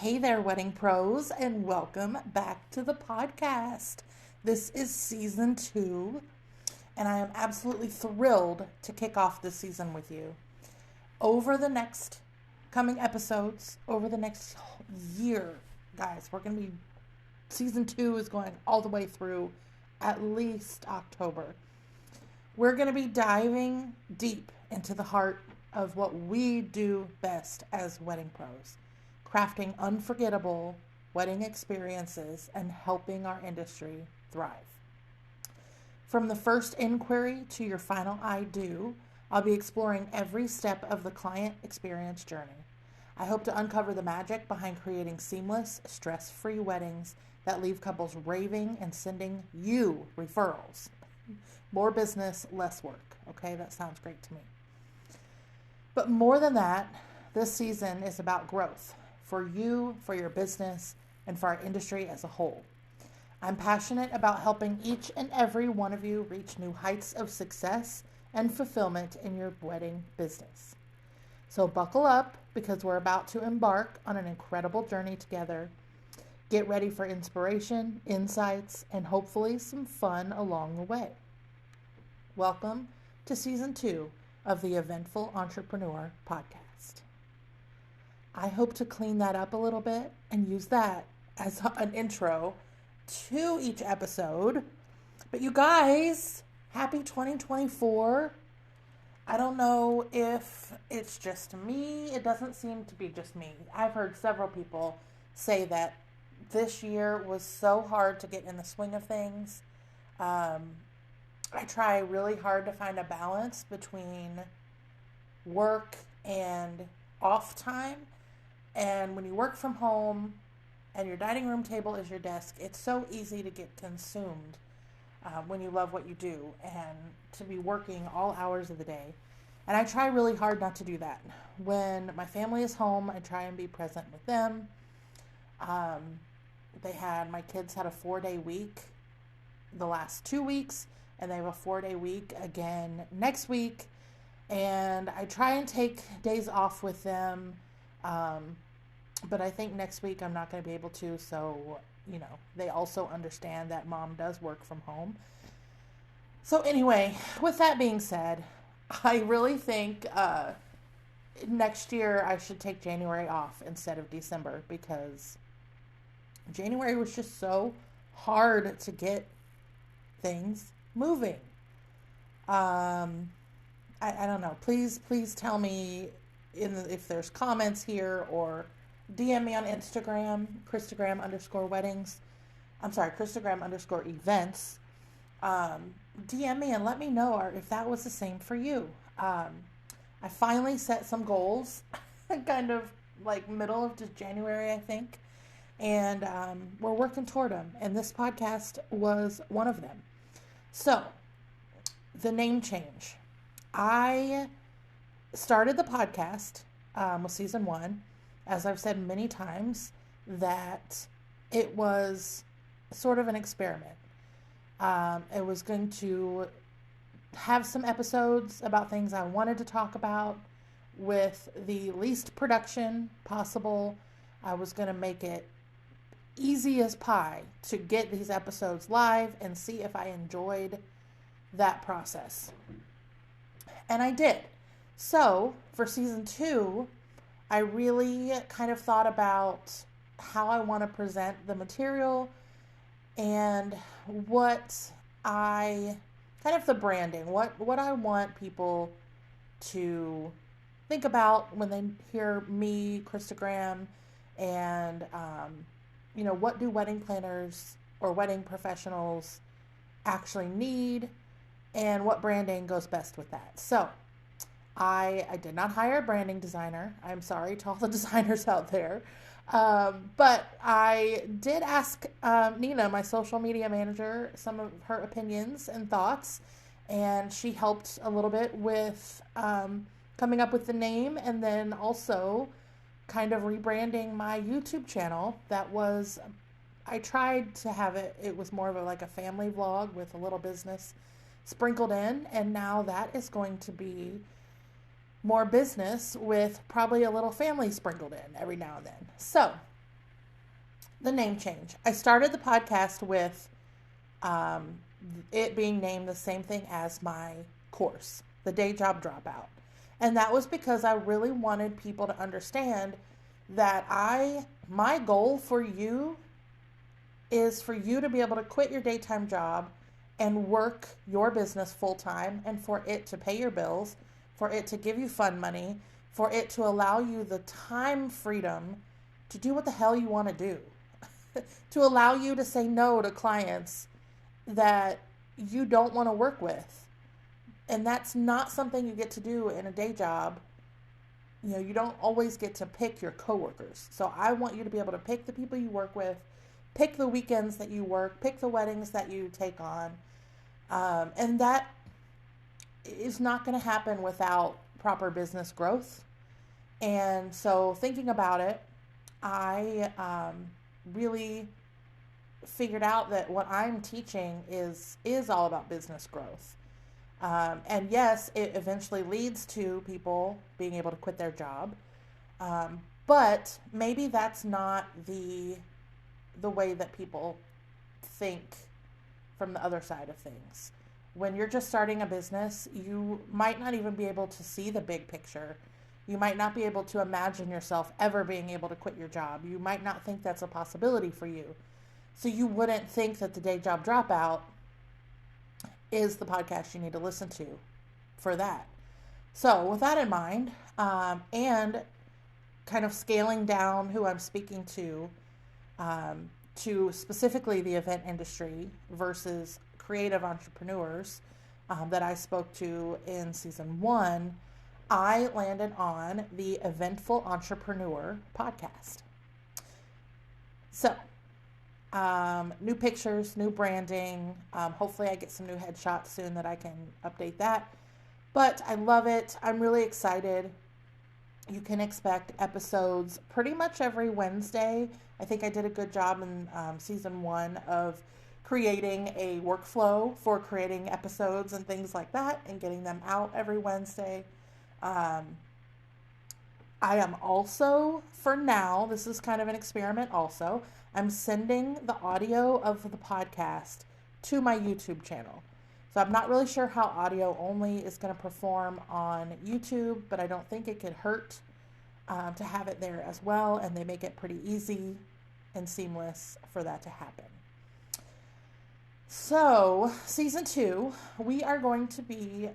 Hey there, wedding pros, and welcome back to the podcast. This is season 2, and I am absolutely thrilled to kick off this season with you. Over the next coming episodes, over the next year, guys, season 2 is going all the way through at least October. We're going to be diving deep into the heart of what we do best as wedding pros. Crafting unforgettable wedding experiences and helping our industry thrive. From the first inquiry to your final I do, I'll be exploring every step of the client experience journey. I hope to uncover the magic behind creating seamless, stress-free weddings that leave couples raving and sending you referrals. More business, less work. Okay, that sounds great to me. But more than that, this season is about growth. For you, for your business, and for our industry as a whole. I'm passionate about helping each and every one of you reach new heights of success and fulfillment in your wedding business. So buckle up because we're about to embark on an incredible journey together. Get ready for inspiration, insights, and hopefully some fun along the way. Welcome to season 2 of the Eventful Entrepreneur Podcast. I hope to clean that up a little bit and use that as an intro to each episode. But you guys, happy 2024. I don't know if it's just me. It doesn't seem to be just me. I've heard several people say that this year was so hard to get in the swing of things. I try really hard to find a balance between work and off time. And when you work from home and your dining room table is your desk, it's so easy to get consumed when you love what you do and to be working all hours of the day. And I try really hard not to do that. When my family is home, I try and be present with them. My kids had a 4-day week the last 2 weeks, and they have a 4-day week again next week. And I try and take days off with them. But I think next week I'm not going to be able to, so, they also understand that mom does work from home. So anyway, with that being said, I really think next year I should take January off instead of December because January was just so hard to get things moving. I don't know. Please tell me if there's comments here or DM me on Instagram, Christa Graham _weddings. I'm sorry, Christa Graham _events. DM me and let me know if that was the same for you. I finally set some goals, kind of like middle of January, I think. And we're working toward them. And this podcast was one of them. So, the name change. I started the podcast with season 1, as I've said many times, that it was sort of an experiment. It was going to have some episodes about things I wanted to talk about with the least production possible. I was going to make it easy as pie to get these episodes live and see if I enjoyed that process. And I did. So, for season 2, I really kind of thought about how I want to present the material and the branding, what I want people to think about when they hear me, Christa Graham, and, what do wedding planners or wedding professionals actually need, and what branding goes best with that. So, I did not hire a branding designer. I'm sorry to all the designers out there. But I did ask Nina, my social media manager, some of her opinions and thoughts. And she helped a little bit with coming up with the name and then also kind of rebranding my YouTube channel. I tried to have it was more of a family vlog with a little business sprinkled in. And now that is going to be more business with probably a little family sprinkled in every now and then. So the name change. I started the podcast with it being named the same thing as my course, The Day Job Dropout. And that was because I really wanted people to understand that my goal for you is for you to be able to quit your daytime job and work your business full time, and for it to pay your bills, for it to give you fun money, for it to allow you the time freedom to do what the hell you want to do, to allow you to say no to clients that you don't want to work with. And that's not something you get to do in a day job. You know, you don't always get to pick your coworkers. So I want you to be able to pick the people you work with, pick the weekends that you work, pick the weddings that you take on. And that is not going to happen without proper business growth. And so thinking about it, I really figured out that what I'm teaching is all about business growth. And yes, it eventually leads to people being able to quit their job. But maybe that's not the way that people think from the other side of things. When you're just starting a business, you might not even be able to see the big picture. You might not be able to imagine yourself ever being able to quit your job. You might not think that's a possibility for you. So you wouldn't think that the Day Job Dropout is the podcast you need to listen to for that. So with that in mind, and kind of scaling down who I'm speaking to specifically the event industry versus creative entrepreneurs that I spoke to in season 1, I landed on the Eventful Entrepreneur Podcast. So, new pictures, new branding. Hopefully I get some new headshots soon that I can update that. But I love it. I'm really excited. You can expect episodes pretty much every Wednesday. I think I did a good job in season 1 of creating a workflow for creating episodes and things like that and getting them out every Wednesday. I am also, for now, this is kind of an experiment also, I'm sending the audio of the podcast to my YouTube channel. So I'm not really sure how audio only is going to perform on YouTube, but I don't think it could hurt to have it there as well. And they make it pretty easy and seamless for that to happen. So season 2, we are going to be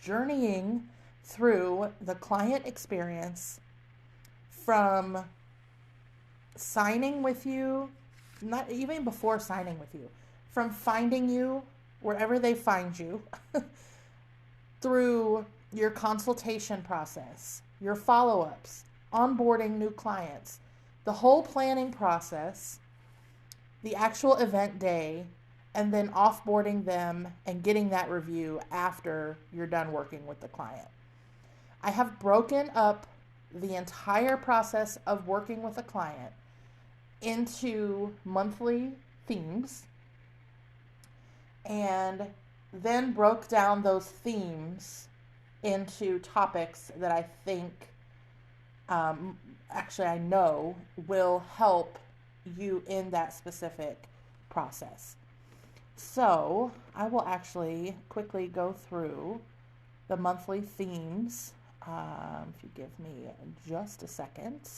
journeying through the client experience from signing with you, not even before signing with you, from finding you wherever they find you, through your consultation process, your follow-ups, onboarding new clients, the whole planning process, the actual event day, and then offboarding them and getting that review after you're done working with the client. I have broken up the entire process of working with a client into monthly themes, and then broke down those themes into topics that I think, actually I know will help you in that specific process. So I will actually quickly go through the monthly themes. If you give me just a second.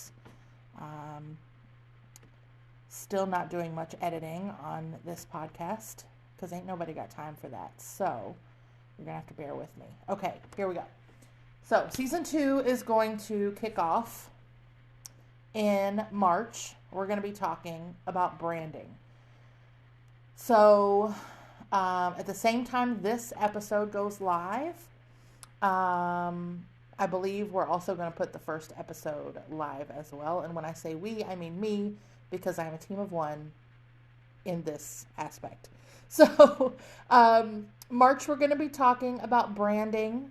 Still not doing much editing on this podcast because ain't nobody got time for that. So you're going to have to bear with me. Okay, here we go. So season 2 is going to kick off in March. We're going to be talking about branding. So at the same time this episode goes live, I believe we're also going to put the first episode live as well. And when I say we, I mean me, because I'm a team of one in this aspect. So March, we're going to be talking about branding.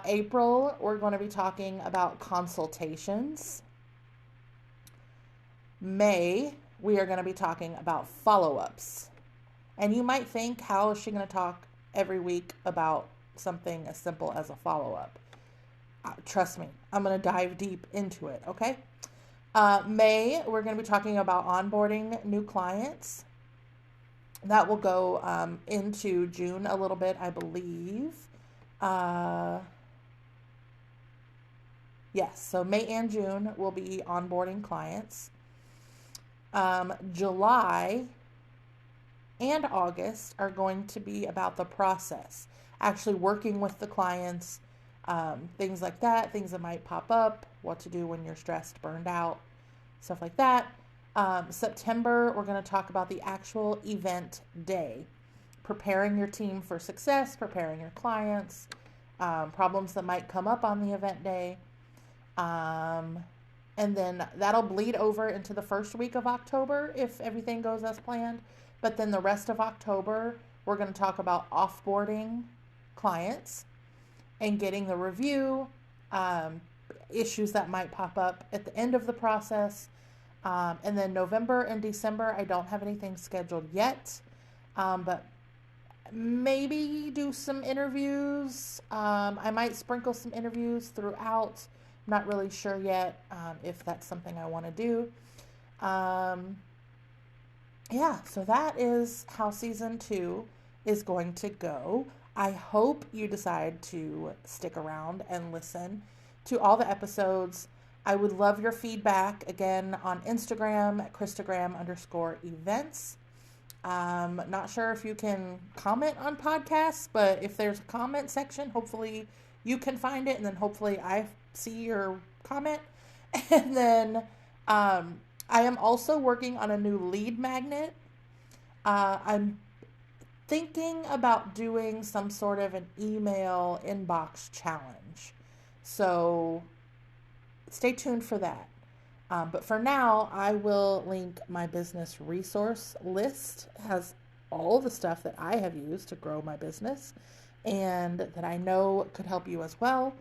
April, we're going to be talking about consultations. May, we are going to be talking about follow-ups. And you might think, how is she going to talk every week about something as simple as a follow-up? Trust me, I'm going to dive deep into it, okay? May, we're going to be talking about onboarding new clients. That will go into June a little bit, I believe. Yes, so May and June will be onboarding clients. July and August are going to be about the process, actually working with the clients, things like that, things that might pop up, what to do when you're stressed, burned out, stuff like that. September, we're going to talk about the actual event day, preparing your team for success, preparing your clients, problems that might come up on the event day. And then that'll bleed over into the first week of October if everything goes as planned. But then the rest of October, we're going to talk about offboarding clients and getting the review, issues that might pop up at the end of the process. And then November and December, I don't have anything scheduled yet, but maybe do some interviews. I might sprinkle some interviews throughout. I'm not really sure yet if that's something I want to do. Yeah, so that is how season 2 is going to go. I hope you decide to stick around and listen to all the episodes. I would love your feedback, again, on Instagram at Christa Graham _events. Not sure if you can comment on podcasts, but if there's a comment section, hopefully you can find it, and then hopefully I see your comment. And then I am also working on a new lead magnet. I'm thinking about doing some sort of an email inbox challenge. So stay tuned for that. But for now, I will link my business resource list. It has all the stuff that I have used to grow my business and that I know could help you as well.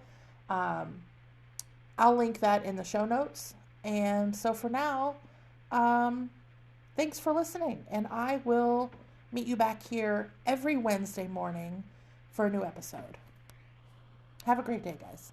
I'll link that in the show notes. And so for now, thanks for listening. And I will meet you back here every Wednesday morning for a new episode. Have a great day, guys.